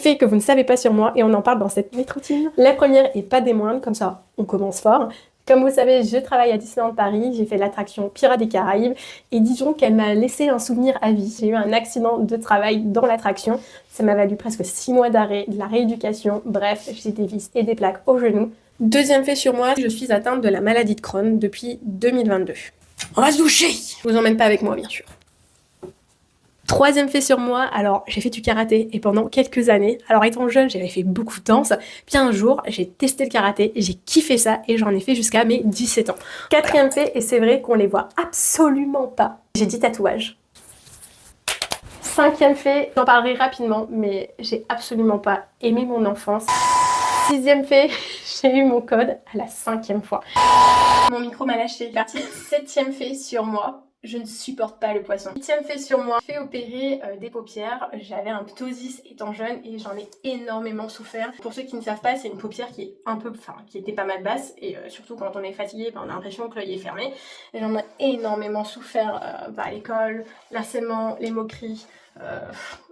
faits que vous ne savez pas sur moi et on en parle dans cette petite routine. La première et pas des moindres, comme ça on commence fort. Comme vous savez, je travaille à Disneyland Paris, j'ai fait l'attraction Pirates des Caraïbes et disons qu'elle m'a laissé un souvenir à vie. J'ai eu un accident de travail dans l'attraction, ça m'a valu presque 6 mois d'arrêt, de la rééducation, bref, j'ai des vis et des plaques au genou. Deuxième fait sur moi, je suis atteinte de la maladie de Crohn depuis 2022. On va se doucher! Je vous emmène pas avec moi bien sûr. Troisième fait sur moi, alors j'ai fait du karaté et pendant quelques années, alors étant jeune j'avais fait beaucoup de danse, puis un jour j'ai testé le karaté, j'ai kiffé ça et j'en ai fait jusqu'à mes 17 ans. Quatrième fait, et c'est vrai qu'on les voit absolument pas, j'ai 10 tatouages. Cinquième fait, j'en parlerai rapidement, mais j'ai absolument pas aimé mon enfance. Sixième fait, j'ai eu mon code à la 5e fois. Mon micro m'a lâché. Partie. Septième fait sur moi. Je ne supporte pas le poisson. Huitième fait sur moi, fait opérer des paupières. J'avais un ptosis étant jeune et j'en ai énormément souffert. Pour ceux qui ne savent pas, c'est une paupière qui est qui était pas mal basse et surtout quand on est fatigué, on a l'impression que l'œil est fermé. Et j'en ai énormément souffert à l'école, l'harcèlement, les moqueries.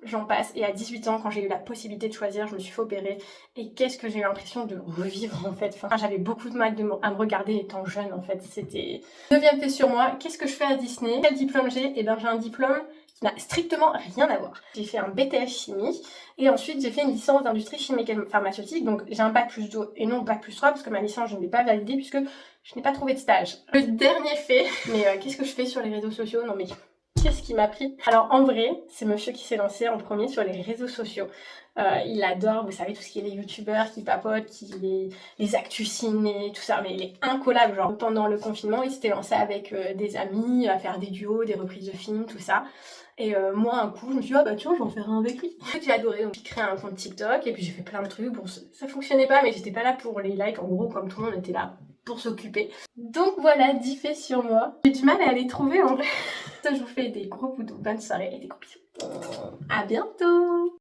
J'en passe, et à 18 ans quand j'ai eu la possibilité de choisir, je me suis fait opérer et qu'est-ce que j'ai eu l'impression de revivre en fait. J'avais beaucoup de mal à me regarder étant jeune en fait. C'était 9e fait sur moi. Qu'est-ce que je fais à Disney? Quel diplôme j'ai? Et ben j'ai un diplôme qui n'a strictement rien à voir. J'ai fait un BTS chimie et ensuite j'ai fait une licence d'industrie chimique et pharmaceutique, donc j'ai un bac plus 2 et non bac plus 3 parce que ma licence je ne l'ai pas validée puisque je n'ai pas trouvé de stage. Le dernier fait, mais qu'est-ce que je fais sur les réseaux sociaux? Non mais qu'est-ce qui m'a pris? Alors en vrai, c'est monsieur qui s'est lancé en premier sur les réseaux sociaux. Il adore, vous savez, tout ce qui est les youtubeurs qui papotent, les actus ciné, tout ça, mais il est incollable. Genre pendant le confinement, il s'était lancé avec des amis à faire des duos, des reprises de films, tout ça. Et moi, un coup, je me suis dit, ah bah tiens, je vais en faire un avec lui. J'ai adoré, donc j'ai créé un compte TikTok et puis j'ai fait plein de trucs. Bon, ça fonctionnait pas, mais j'étais pas là pour les likes. En gros, comme tout le monde était là pour s'occuper. Donc voilà, 10 faits sur moi. J'ai du mal à les trouver en vrai. Je vous fais des gros boutons, bonne soirée et des gros bisous. À bientôt!